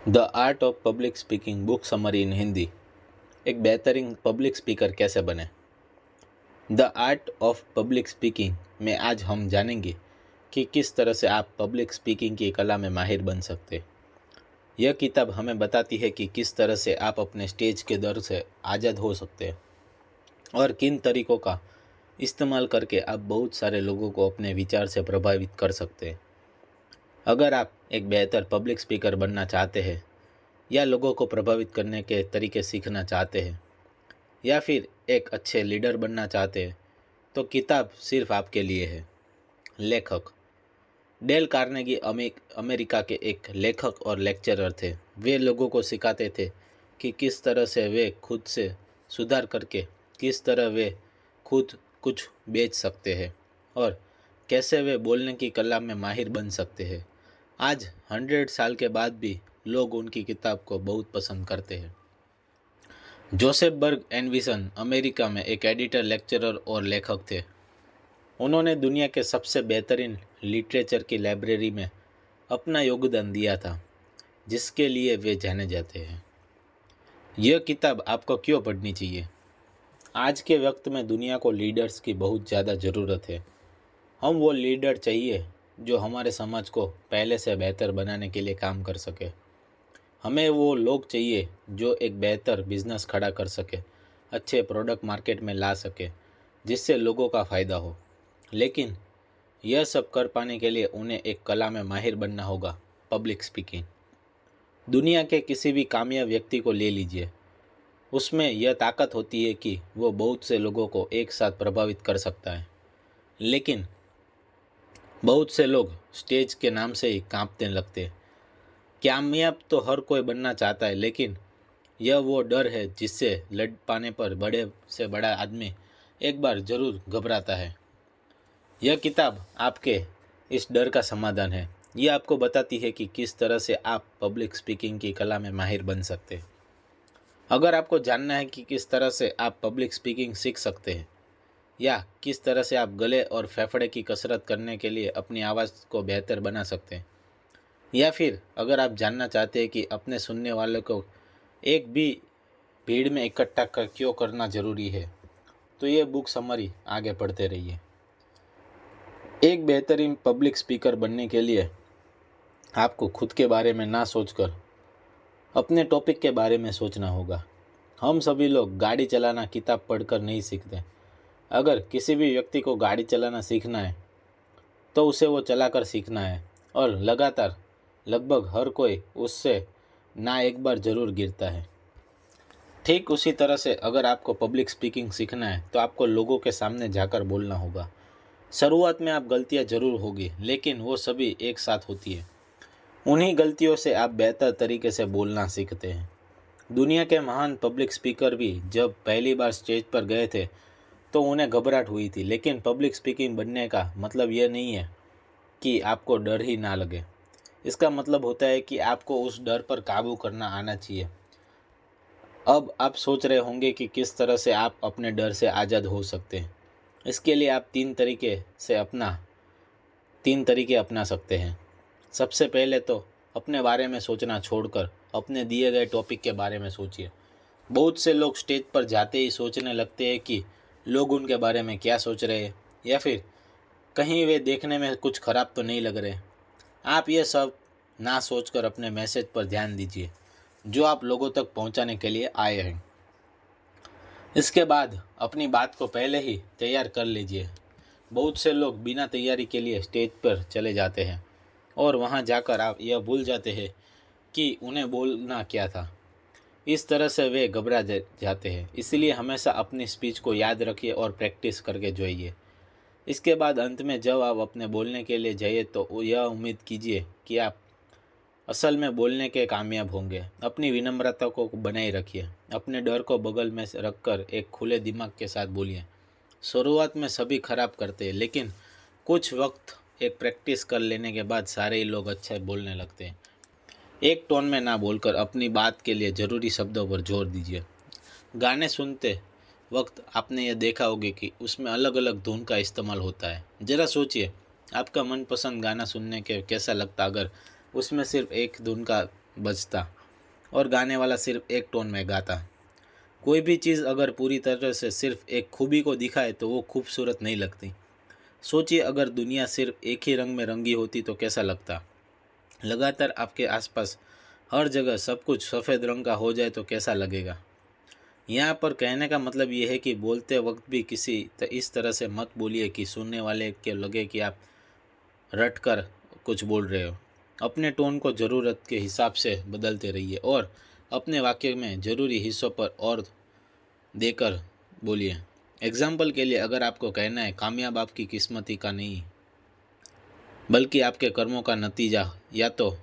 The art of public speaking book summary इन हिंदी। एक बेहतरीन public speaker कैसे बने। The art of public speaking में आज हम जानेंगे कि किस तरह से आप पब्लिक स्पीकिंग की कला में माहिर बन सकते हैं। यह किताब हमें बताती है कि किस तरह से आप अपने स्टेज के डर से आज़ाद हो सकते हैं और किन तरीकों का इस्तेमाल करके आप बहुत सारे लोगों को अपने विचार से प्रभावित कर सकते हैं। अगर आप एक बेहतर पब्लिक स्पीकर बनना चाहते हैं या लोगों को प्रभावित करने के तरीके सीखना चाहते हैं या फिर एक अच्छे लीडर बनना चाहते हैं तो किताब सिर्फ आपके लिए है। लेखक डेल कार्नेगी अमेरिका के एक लेखक और लेक्चरर थे। वे लोगों को सिखाते थे कि किस तरह से वे खुद से सुधार करके किस तरह वे खुद कुछ बेच सकते हैं और कैसे वे बोलने की कला में माहिर बन सकते हैं। आज 100 साल के बाद भी लोग उनकी किताब को बहुत पसंद करते हैं। जोसेफ बर्ग एंडरसन अमेरिका में एक एडिटर, लेक्चरर और लेखक थे। उन्होंने दुनिया के सबसे बेहतरीन लिटरेचर की लाइब्रेरी में अपना योगदान दिया था, जिसके लिए वे जाने जाते हैं। यह किताब आपको क्यों पढ़नी चाहिए? आज के वक्त में दुनिया को लीडर्स की बहुत ज़्यादा ज़रूरत है। हम वो लीडर चाहिए जो हमारे समाज को पहले से बेहतर बनाने के लिए काम कर सके। हमें वो लोग चाहिए जो एक बेहतर बिजनेस खड़ा कर सके, अच्छे प्रोडक्ट मार्केट में ला सके जिससे लोगों का फ़ायदा हो। लेकिन यह सब कर पाने के लिए उन्हें एक कला में माहिर बनना होगा, पब्लिक स्पीकिंग। दुनिया के किसी भी कामयाब व्यक्ति को ले लीजिए, उसमें यह ताकत होती है कि वो बहुत से लोगों को एक साथ प्रभावित कर सकता है। लेकिन बहुत से लोग स्टेज के नाम से ही कांपने लगते हैं। कामयाब तो हर कोई बनना चाहता है, लेकिन यह वो डर है जिससे लड़ पाने पर बड़े से बड़ा आदमी एक बार ज़रूर घबराता है। यह किताब आपके इस डर का समाधान है। यह आपको बताती है कि किस तरह से आप पब्लिक स्पीकिंग की कला में माहिर बन सकते हैं। अगर आपको जानना है कि किस तरह से आप पब्लिक स्पीकिंग सीख सकते हैं या किस तरह से आप गले और फेफड़े की कसरत करने के लिए अपनी आवाज़ को बेहतर बना सकते हैं, या फिर अगर आप जानना चाहते हैं कि अपने सुनने वालों को एक भी भीड़ में इकट्ठा कर क्यों करना ज़रूरी है, तो ये बुक समरी आगे पढ़ते रहिए। एक बेहतरीन पब्लिक स्पीकर बनने के लिए आपको खुद के बारे में ना सोचकर अपने टॉपिक के बारे में सोचना होगा। हम सभी लोग गाड़ी चलाना किताब पढ़कर नहीं सीखते। अगर किसी भी व्यक्ति को गाड़ी चलाना सीखना है तो उसे वो चलाकर सीखना है, और लगातार लगभग हर कोई उससे ना एक बार ज़रूर गिरता है। ठीक उसी तरह से अगर आपको पब्लिक स्पीकिंग सीखना है तो आपको लोगों के सामने जाकर बोलना होगा। शुरुआत में आप गलतियां ज़रूर होगी, लेकिन वो सभी एक साथ होती है। उन्हीं गलतियों से आप बेहतर तरीके से बोलना सीखते हैं। दुनिया के महान पब्लिक स्पीकर भी जब पहली बार स्टेज पर गए थे तो उन्हें घबराहट हुई थी, लेकिन पब्लिक स्पीकिंग बनने का मतलब यह नहीं है कि आपको डर ही ना लगे। इसका मतलब होता है कि आपको उस डर पर काबू करना आना चाहिए। अब आप सोच रहे होंगे कि किस तरह से आप अपने डर से आज़ाद हो सकते हैं। इसके लिए आप तीन तरीके अपना सकते हैं। सबसे पहले तो अपने बारे में सोचना छोड़कर अपने दिए गए टॉपिक के बारे में सोचिए। बहुत से लोग स्टेज पर जाते ही सोचने लगते हैं कि लोग उनके बारे में क्या सोच रहे हैं, या फिर कहीं वे देखने में कुछ ख़राब तो नहीं लग रहे। आप ये सब ना सोचकर अपने मैसेज पर ध्यान दीजिए जो आप लोगों तक पहुंचाने के लिए आए हैं। इसके बाद अपनी बात को पहले ही तैयार कर लीजिए। बहुत से लोग बिना तैयारी के लिए स्टेज पर चले जाते हैं और वहां जाकर आप यह भूल जाते हैं कि उन्हें बोलना क्या था। इस तरह से वे जाते हैं। इसलिए हमेशा अपनी स्पीच को याद रखिए और प्रैक्टिस करके जाइए। इसके बाद अंत में जब आप अपने बोलने के लिए जाइए तो यह उम्मीद कीजिए कि आप असल में बोलने के कामयाब होंगे। अपनी विनम्रता को बनाए रखिए। अपने डर को बगल में रखकर एक खुले दिमाग के साथ बोलिए। शुरुआत में सभी खराब करते हैं, लेकिन कुछ वक्त एक प्रैक्टिस कर लेने के बाद सारे ही लोग अच्छा बोलने लगते हैं। एक टोन में ना बोलकर अपनी बात के लिए ज़रूरी शब्दों पर जोर दीजिए। गाने सुनते वक्त आपने ये देखा होगा कि उसमें अलग अलग धुन का इस्तेमाल होता है। ज़रा सोचिए, आपका मनपसंद गाना सुनने के कैसा लगता अगर उसमें सिर्फ एक धुन का बजता और गाने वाला सिर्फ एक टोन में गाता। कोई भी चीज़ अगर पूरी तरह से सिर्फ एक खूबी को दिखाए तो वो खूबसूरत नहीं लगती। सोचिए, अगर दुनिया सिर्फ एक ही रंग में रंगी होती तो कैसा लगता। लगातार आपके आसपास हर जगह सब कुछ सफ़ेद रंग का हो जाए तो कैसा लगेगा। यहाँ पर कहने का मतलब ये है कि बोलते वक्त भी इस तरह से मत बोलिए कि सुनने वाले के लगे कि आप रट कर कुछ बोल रहे हो। अपने टोन को ज़रूरत के हिसाब से बदलते रहिए और अपने वाक्य में ज़रूरी हिस्सों पर और देकर बोलिए। एग्जाम्पल के लिए, अगर आपको कहना है कामयाब आपकी किस्मती का नहीं बल्कि आपके कर्मों का नतीजा, या तो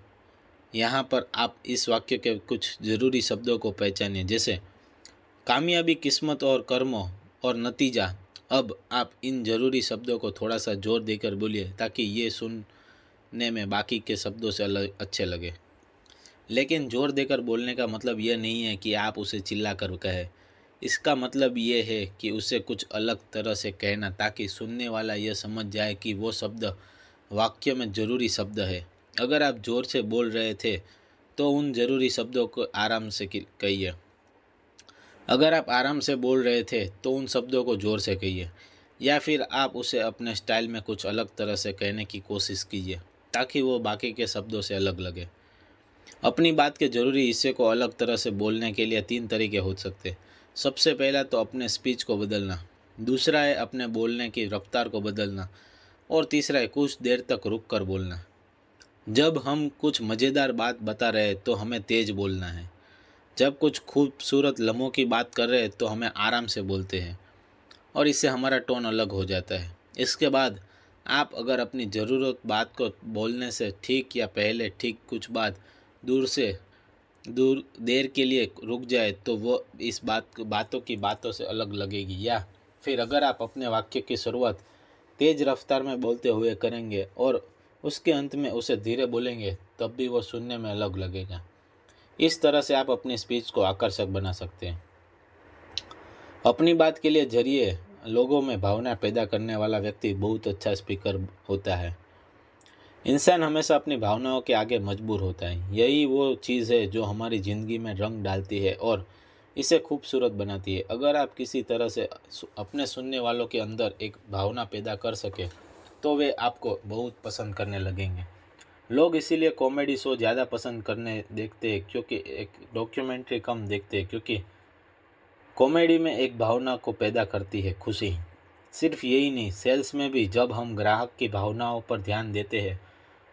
यहाँ पर आप इस वाक्य के कुछ ज़रूरी शब्दों को पहचानिए, जैसे कामयाबी, किस्मत और कर्मों और नतीजा। अब आप इन ज़रूरी शब्दों को थोड़ा सा जोर देकर बोलिए ताकि ये सुनने में बाकी के शब्दों से अलग अच्छे लगे। लेकिन जोर देकर बोलने का मतलब यह नहीं है कि आप उसे चिल्ला कर कहें। इसका मतलब ये है कि उसे कुछ अलग तरह से कहना ताकि सुनने वाला यह समझ जाए कि वो शब्द वाक्य में ज़रूरी शब्द है। अगर आप ज़ोर से बोल रहे थे तो उन ज़रूरी शब्दों को आराम से कहिए। अगर आप आराम से बोल रहे थे तो उन शब्दों को ज़ोर से कहिए, या फिर आप उसे अपने स्टाइल में कुछ अलग तरह से कहने की कोशिश कीजिए ताकि वो बाकी के शब्दों से अलग लगे। अपनी बात के ज़रूरी हिस्से को अलग तरह से बोलने के लिए 3 तरीके हो सकते हैं। सबसे पहला तो अपने स्पीच को बदलना, दूसरा है अपने बोलने की रफ्तार को बदलना, और तीसरा है कुछ देर तक रुक कर बोलना। जब हम कुछ मज़ेदार बात बता रहे हैं तो हमें तेज़ बोलना है। जब कुछ खूबसूरत लम्हों की बात कर रहे हैं तो हमें आराम से बोलते हैं और इससे हमारा टोन अलग हो जाता है। इसके बाद आप अगर अपनी ज़रूरत बात को बोलने से ठीक या पहले ठीक कुछ बात दूर देर के लिए रुक जाए तो वो इस बातों से अलग लगेगी। या फिर अगर आप अपने वाक्य की शुरुआत तेज़ रफ्तार में बोलते हुए करेंगे और उसके अंत में उसे धीरे बोलेंगे तब भी वो सुनने में अलग लगेगा। इस तरह से आप अपनी स्पीच को आकर्षक बना सकते हैं। अपनी बात के लिए जरिए लोगों में भावना पैदा करने वाला व्यक्ति बहुत अच्छा स्पीकर होता है। इंसान हमेशा अपनी भावनाओं के आगे मजबूर होता है। यही वो चीज़ है जो हमारी ज़िंदगी में रंग डालती है और इसे खूबसूरत बनाती है। अगर आप किसी तरह से अपने सुनने वालों के अंदर एक भावना पैदा कर सके तो वे आपको बहुत पसंद करने लगेंगे। लोग इसीलिए कॉमेडी शो ज़्यादा पसंद करने देखते हैं क्योंकि एक डॉक्यूमेंट्री कम देखते हैं, क्योंकि कॉमेडी में एक भावना को पैदा करती है खुशी। सिर्फ यही नहीं, सेल्स में भी जब हम ग्राहक की भावनाओं पर ध्यान देते हैं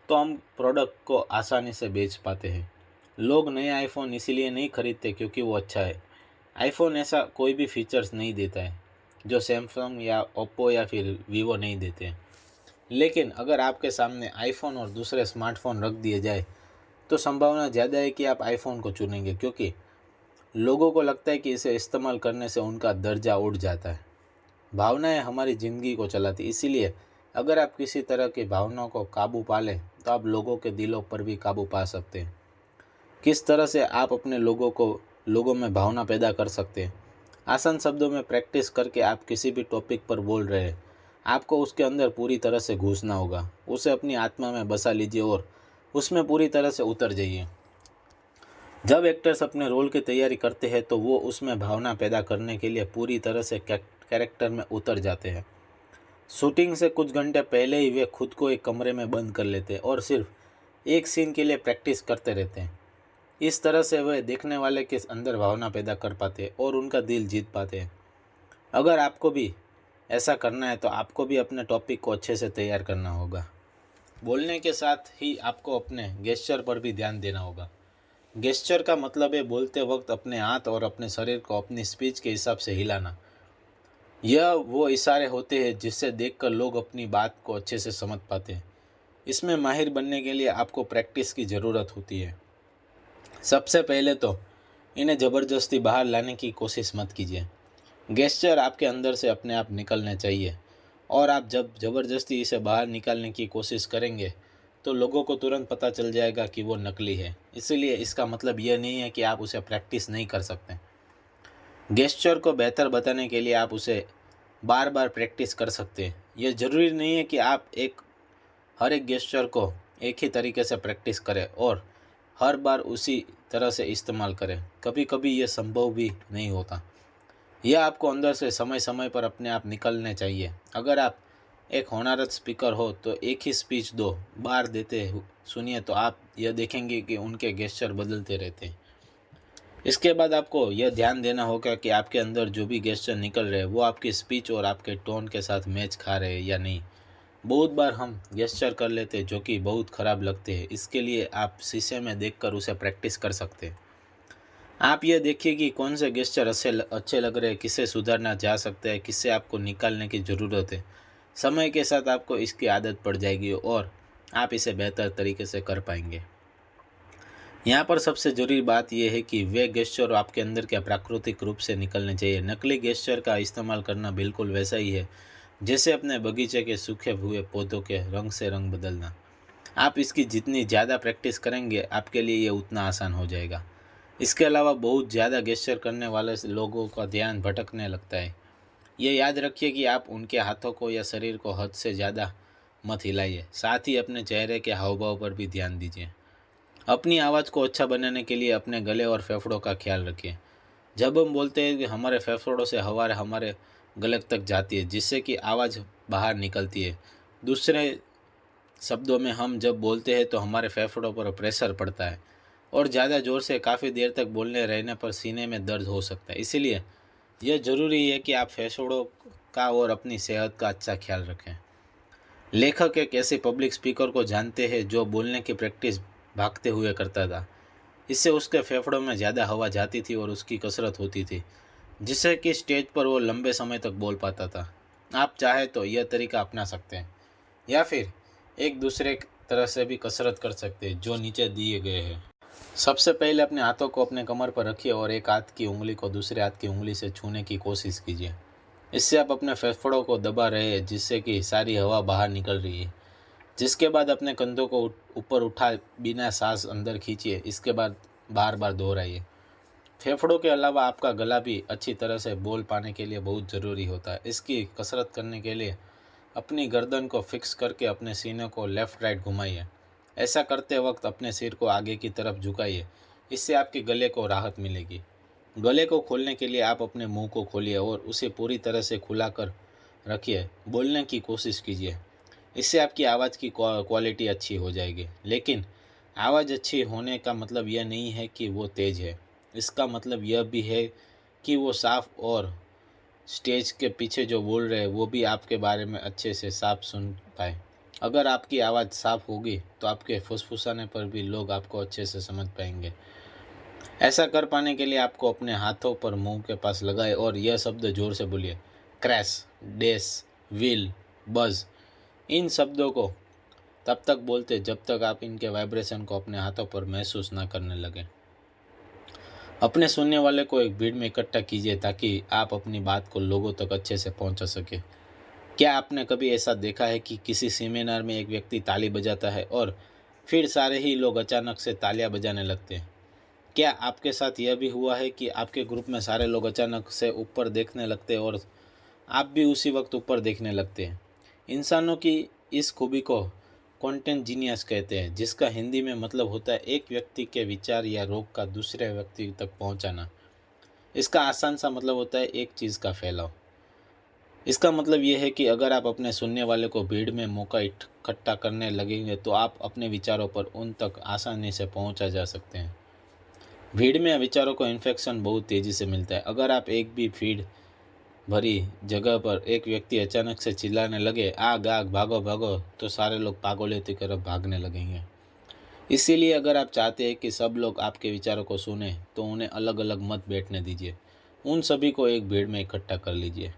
तो हम प्रोडक्ट को आसानी से बेच पाते हैं। लोग नए आईफोन इसीलिए नहीं खरीदते क्योंकि वो अच्छा है। आईफोन ऐसा कोई भी फीचर्स नहीं देता है जो सैमसंग या ओप्पो या फिर वीवो नहीं देते हैं। लेकिन अगर आपके सामने आईफोन और दूसरे स्मार्टफोन रख दिए जाए तो संभावना ज़्यादा है कि आप आईफोन को चुनेंगे, क्योंकि लोगों को लगता है कि इसे इस्तेमाल करने से उनका दर्जा उठ जाता है। भावनाएं हमारी ज़िंदगी को चलाती, इसीलिए अगर आप किसी तरह की भावनाओं को काबू पा लें तो आप लोगों के दिलों पर भी काबू पा सकते हैं। किस तरह से आप अपने लोगों में भावना पैदा कर सकते हैं? आसान शब्दों में प्रैक्टिस करके आप किसी भी टॉपिक पर बोल रहे हैं, आपको उसके अंदर पूरी तरह से घुसना होगा। उसे अपनी आत्मा में बसा लीजिए और उसमें पूरी तरह से उतर जाइए। जब एक्टर्स अपने रोल की तैयारी करते हैं तो वो उसमें भावना पैदा करने के लिए पूरी तरह से कैरेक्टर में उतर जाते हैं। शूटिंग से कुछ घंटे पहले ही वे खुद को एक कमरे में बंद कर लेते हैं और सिर्फ एक सीन के लिए प्रैक्टिस करते रहते हैं। इस तरह से वे देखने वाले के अंदर भावना पैदा कर पाते हैं और उनका दिल जीत पाते हैं। अगर आपको भी ऐसा करना है तो आपको भी अपने टॉपिक को अच्छे से तैयार करना होगा। बोलने के साथ ही आपको अपने गेस्चर पर भी ध्यान देना होगा। गेस्चर का मतलब है बोलते वक्त अपने हाथ और अपने शरीर को अपनी स्पीच के हिसाब से हिलाना। यह वो इशारे होते हैं जिससे देखकर लोग अपनी बात को अच्छे से समझ पाते हैं। इसमें माहिर बनने के लिए आपको प्रैक्टिस की ज़रूरत होती है। सबसे पहले तो इन्हें ज़बरदस्ती बाहर लाने की कोशिश मत कीजिए। गेस्चर आपके अंदर से अपने आप निकलने चाहिए, और आप जब ज़बरदस्ती इसे बाहर निकालने की कोशिश करेंगे तो लोगों को तुरंत पता चल जाएगा कि वो नकली है। इसीलिए इसका मतलब यह नहीं है कि आप उसे प्रैक्टिस नहीं कर सकते। गेस्चर को बेहतर बताने के लिए आप उसे बार बार प्रैक्टिस कर सकते हैं। यह ज़रूरी नहीं है कि आप हर एक गेस्चर को एक ही तरीके से प्रैक्टिस करें और हर बार उसी तरह से इस्तेमाल करें। कभी कभी यह संभव भी नहीं होता। यह आपको अंदर से समय समय पर अपने आप निकलने चाहिए। अगर आप एक होनहार स्पीकर हो तो एक ही स्पीच 2 बार देते सुनिए तो आप यह देखेंगे कि उनके गेस्चर बदलते रहते हैं। इसके बाद आपको यह ध्यान देना होगा कि आपके अंदर जो भी गेस्चर निकल रहे हैं वो आपकी स्पीच और आपके टोन के साथ मैच खा रहे हैं या नहीं। बहुत बार हम गेस्चर कर लेते हैं जो कि बहुत ख़राब लगते हैं। इसके लिए आप शीशे में देखकर उसे प्रैक्टिस कर सकते हैं। आप यह देखिए कि कौन से गेस्चर अच्छे लग रहे हैं, किसे सुधारना जा सकता है, किससे आपको निकालने की ज़रूरत है। समय के साथ आपको इसकी आदत पड़ जाएगी और आप इसे बेहतर तरीके से कर पाएंगे। यहाँ पर सबसे ज़रूरी बात यह है कि वे गेस्चर आपके अंदर के प्राकृतिक रूप से निकलने चाहिए। नकली गेस्चर का इस्तेमाल करना बिल्कुल वैसा ही है जैसे अपने बगीचे के सूखे हुए पौधों के रंग से रंग बदलना। आप इसकी जितनी ज़्यादा प्रैक्टिस करेंगे आपके लिए ये उतना आसान हो जाएगा। इसके अलावा बहुत ज़्यादा गेस्चर करने वाले लोगों का ध्यान भटकने लगता है। ये याद रखिए कि आप उनके हाथों को या शरीर को हद से ज़्यादा मत हिलाइए। साथ ही अपने चेहरे के हाव भाव पर भी ध्यान दीजिए। अपनी आवाज़ को अच्छा बनाने के लिए अपने गले और फेफड़ों का ख्याल रखिए। जब हम बोलते हैं कि हमारे फेफड़ों से हवा हमारे गले तक जाती है जिससे कि आवाज़ बाहर निकलती है। दूसरे शब्दों में हम जब बोलते हैं तो हमारे फेफड़ों पर प्रेशर पड़ता है और ज़्यादा ज़ोर से काफ़ी देर तक बोलने रहने पर सीने में दर्द हो सकता है। इसीलिए यह ज़रूरी है कि आप फेफड़ों का और अपनी सेहत का अच्छा ख्याल रखें। लेखक एक ऐसे पब्लिक स्पीकर को जानते हैं जो बोलने की प्रैक्टिस भागते हुए करता था। इससे उसके फेफड़ों में ज़्यादा हवा जाती थी और उसकी कसरत होती थी जिससे कि स्टेज पर वो लंबे समय तक बोल पाता था। आप चाहे तो यह तरीका अपना सकते हैं या फिर एक दूसरे तरह से भी कसरत कर सकते हैं जो नीचे दिए गए हैं। सबसे पहले अपने हाथों को अपने कमर पर रखिए और एक हाथ की उंगली को दूसरे हाथ की उंगली से छूने की कोशिश कीजिए। इससे आप अपने फेफड़ों को दबा रहे हैं जिससे कि सारी हवा बाहर निकल रही है। जिसके बाद अपने कंधों को ऊपर उठा बिना सांस अंदर खींचिए। इसके बाद बार बार दोहराइए। फेफड़ों के अलावा आपका गला भी अच्छी तरह से बोल पाने के लिए बहुत ज़रूरी होता है। इसकी कसरत करने के लिए अपनी गर्दन को फिक्स करके अपने सीने को लेफ़्ट राइट घुमाइए। ऐसा करते वक्त अपने सिर को आगे की तरफ झुकाइए। इससे आपके गले को राहत मिलेगी। गले को खोलने के लिए आप अपने मुंह को खोलिए और उसे पूरी तरह से खुला कर रखिए। बोलने की कोशिश कीजिए। इससे आपकी आवाज़ की क्वालिटी अच्छी हो जाएगी। लेकिन आवाज़ अच्छी होने का मतलब यह नहीं है कि वो तेज़ है। इसका मतलब यह भी है कि वो साफ और स्टेज के पीछे जो बोल रहे हैं वो भी आपके बारे में अच्छे से साफ सुन पाए। अगर आपकी आवाज़ साफ होगी तो आपके फुसफुसाने पर भी लोग आपको अच्छे से समझ पाएंगे। ऐसा कर पाने के लिए आपको अपने हाथों पर मुंह के पास लगाए और यह शब्द जोर से बोलिए। क्रैश, डैश, विल, बज। इन शब्दों को तब तक बोलते जब तक आप इनके वाइब्रेशन को अपने हाथों पर महसूस ना करने लगें। अपने सुनने वाले को एक भीड़ में इकट्ठा कीजिए ताकि आप अपनी बात को लोगों तक अच्छे से पहुंचा सके। क्या आपने कभी ऐसा देखा है कि किसी सेमिनार में एक व्यक्ति ताली बजाता है और फिर सारे ही लोग अचानक से तालियां बजाने लगते हैं? क्या आपके साथ यह भी हुआ है कि आपके ग्रुप में सारे लोग अचानक से ऊपर देखने लगते हैं और आप भी उसी वक्त ऊपर देखने लगते हैं? इंसानों की इस खूबी को कॉन्टेंजीनियस कहते हैं जिसका हिंदी में मतलब होता है एक व्यक्ति के विचार या रोग का दूसरे व्यक्ति तक पहुंचाना। इसका आसान सा मतलब होता है एक चीज़ का फैलाव। इसका मतलब ये है कि अगर आप अपने सुनने वाले को भीड़ में मौका इकट्ठा करने लगेंगे तो आप अपने विचारों पर उन तक आसानी से पहुंचा जा सकते हैं। भीड़ में विचारों को इन्फेक्शन बहुत तेज़ी से मिलता है। अगर आप एक भी भीड़ भरी जगह पर एक व्यक्ति अचानक से चिल्लाने लगे, आग आग, भागो भागो, तो सारे लोग पागलों की तरफ भागने लगेंगे। इसीलिए अगर आप चाहते हैं कि सब लोग आपके विचारों को सुने तो उन्हें अलग अलग मत बैठने दीजिए। उन सभी को एक भीड़ में इकट्ठा कर लीजिए।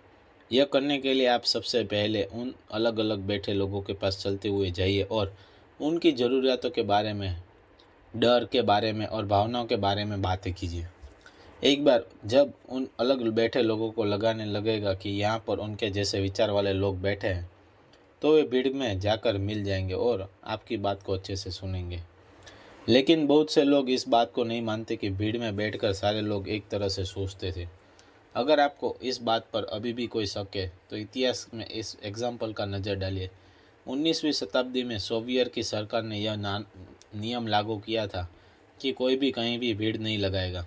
यह करने के लिए आप सबसे पहले उन अलग अलग बैठे लोगों के पास चलते हुए जाइए और उनकी ज़रूरियातों के बारे में, डर के बारे में और भावनाओं के बारे में बातें कीजिए। एक बार जब उन अलग बैठे लोगों को लगाने लगेगा कि यहाँ पर उनके जैसे विचार वाले लोग बैठे हैं तो वे भीड़ में जाकर मिल जाएंगे और आपकी बात को अच्छे से सुनेंगे। लेकिन बहुत से लोग इस बात को नहीं मानते कि भीड़ में बैठकर सारे लोग एक तरह से सोचते थे। अगर आपको इस बात पर अभी भी कोई शक है तो इतिहास में इस एग्जाम्पल का नज़र डालिए। 19वीं शताब्दी में सोवियत की सरकार ने यह नियम लागू किया था कि कोई भी कहीं भी भीड़ नहीं लगाएगा।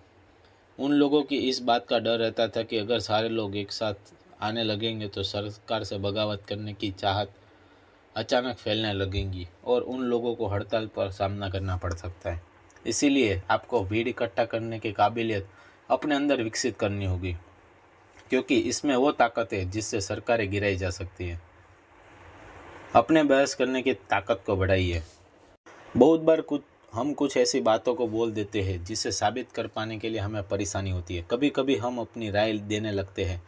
उन लोगों की इस बात का डर रहता था कि अगर सारे लोग एक साथ आने लगेंगे तो सरकार से बगावत करने की चाहत अचानक फैलने लगेंगी और उन लोगों को हड़ताल पर सामना करना पड़ सकता है। इसीलिए आपको भीड़ इकट्ठा करने की काबिलियत अपने अंदर विकसित करनी होगी, क्योंकि इसमें वो ताकत है जिससे सरकारें गिराई जा सकती हैं। अपने बहस करने की ताकत को बढ़ाइए। बहुत बार कुछ ऐसी बातों को बोल देते हैं जिसे साबित कर पाने के लिए हमें परेशानी होती है। कभी कभी हम अपनी राय देने लगते हैं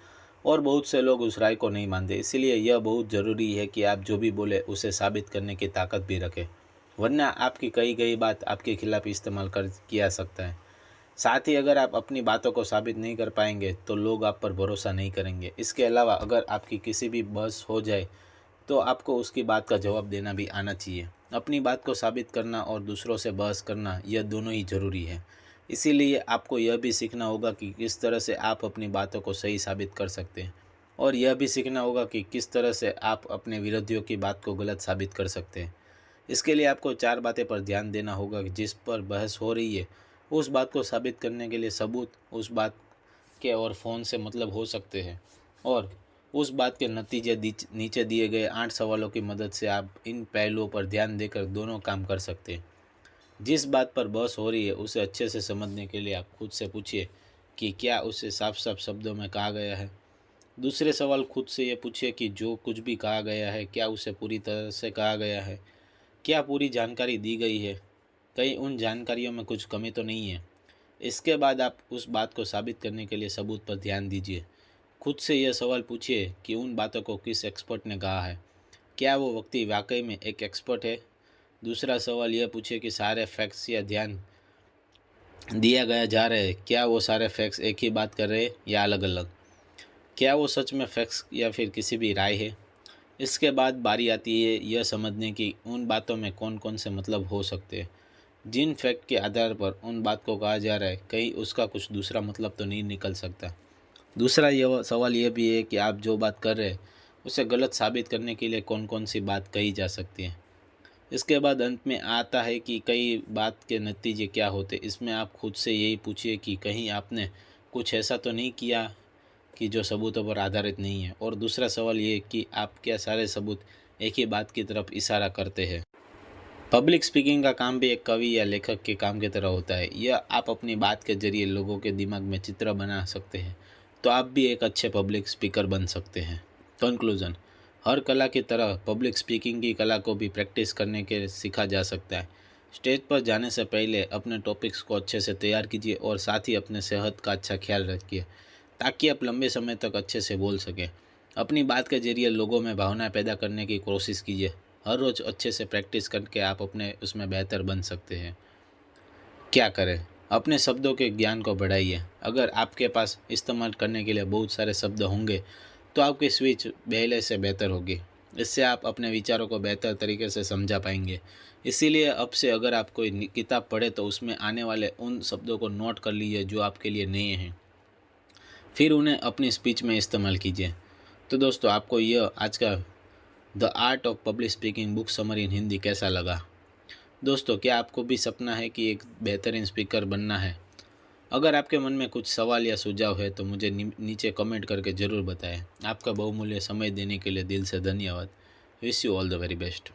और बहुत से लोग उस राय को नहीं मानते। इसीलिए यह बहुत ज़रूरी है कि आप जो भी बोले उसे साबित करने की ताकत भी रखें, वरना आपकी कही गई बात आपके खिलाफ इस्तेमाल कर किया सकता है। साथ ही अगर आप अपनी बातों को साबित नहीं कर पाएंगे तो लोग आप पर भरोसा नहीं करेंगे। इसके अलावा अगर आपकी किसी भी बहस हो जाए तो आपको उसकी बात का जवाब देना भी आना चाहिए। अपनी बात को साबित करना और दूसरों से बहस करना, यह दोनों ही ज़रूरी है। इसीलिए आपको यह भी सीखना होगा कि किस तरह से आप अपनी बातों को सही साबित कर सकते हैं, और यह भी सीखना होगा कि किस तरह से आप अपने विरोधियों की बात को गलत साबित कर सकते हैं। इसके लिए आपको 4 बातें पर ध्यान देना होगा कि जिस पर बहस हो रही है उस बात को साबित करने के लिए सबूत उस बात के और फ़ोन से मतलब हो सकते हैं, और उस बात के नतीजे नीचे दिए गए 8 सवालों की मदद से आप इन पहलुओं पर ध्यान देकर दोनों काम कर सकते हैं। जिस बात पर बहस हो रही है उसे अच्छे से समझने के लिए आप खुद से पूछिए कि क्या उसे साफ साफ शब्दों में कहा गया है। दूसरे सवाल खुद से ये पूछिए कि जो कुछ भी कहा गया है क्या उसे पूरी तरह से कहा गया है, क्या पूरी जानकारी दी गई है, कहीं उन जानकारियों में कुछ कमी तो नहीं है। इसके बाद आप उस बात को साबित करने के लिए सबूत पर ध्यान दीजिए। खुद से यह सवाल पूछिए कि उन बातों को किस एक्सपर्ट ने कहा है, क्या वो व्यक्ति वाकई में एक एक्सपर्ट है। दूसरा सवाल यह पूछिए कि सारे फैक्ट्स या ध्यान दिया गया जा रहे हैं, क्या वो सारे फैक्ट्स एक ही बात कर रहे हैं या अलग अलग, क्या वो सच में फैक्ट्स या फिर किसी भी राय है। इसके बाद बारी आती है यह समझने की उन बातों में कौन कौन से मतलब हो सकते हैं। जिन फैक्ट के आधार पर उन बात को कहा जा रहा है कहीं उसका कुछ दूसरा मतलब तो नहीं निकल सकता। दूसरा यह सवाल यह भी है कि आप जो बात कर रहे हैं उसे गलत साबित करने के लिए कौन कौन सी बात कही जा सकती है। इसके बाद अंत में आता है कि कई बात के नतीजे क्या होते। इसमें आप खुद से यही पूछिए कि कहीं आपने कुछ ऐसा तो नहीं किया कि जो सबूतों पर आधारित नहीं है। और दूसरा सवाल ये कि आप क्या सारे सबूत एक ही बात की तरफ इशारा करते हैं। पब्लिक स्पीकिंग का काम भी एक कवि या लेखक के काम की तरह होता है। यह आप अपनी बात के जरिए लोगों के दिमाग में चित्र बना सकते हैं, तो आप भी एक अच्छे पब्लिक स्पीकर बन सकते हैं। कंक्लूजन, हर कला की तरह पब्लिक स्पीकिंग की कला को भी प्रैक्टिस करने के सीखा जा सकता है। स्टेज पर जाने से पहले अपने टॉपिक्स को अच्छे से तैयार कीजिए और साथ ही अपने सेहत का अच्छा ख्याल रखिए ताकि आप लंबे समय तक अच्छे से बोल सकें। अपनी बात के जरिए लोगों में भावनाएं पैदा करने की कोशिश कीजिए। हर रोज़ अच्छे से प्रैक्टिस करके आप अपने उसमें बेहतर बन सकते हैं। क्या करें? अपने शब्दों के ज्ञान को बढ़ाइए। अगर आपके पास इस्तेमाल करने के लिए बहुत सारे शब्द होंगे तो आपकी स्पीच पहले से बेहतर होगी। इससे आप अपने विचारों को बेहतर तरीके से समझा पाएंगे। इसीलिए अब से अगर आप कोई किताब पढ़े तो उसमें आने वाले उन शब्दों को नोट कर लीजिए जो आपके लिए नए हैं, फिर उन्हें अपनी स्पीच में इस्तेमाल कीजिए। तो दोस्तों, आपको यह आज का the art of public speaking book summary इन हिंदी कैसा लगा? दोस्तों, क्या आपको भी सपना है कि एक बेहतरीन स्पीकर बनना है? अगर आपके मन में कुछ सवाल या सुझाव है तो मुझे नीचे कमेंट करके ज़रूर बताएं। आपका बहुमूल्य समय देने के लिए दिल से धन्यवाद। Wish you all the very best.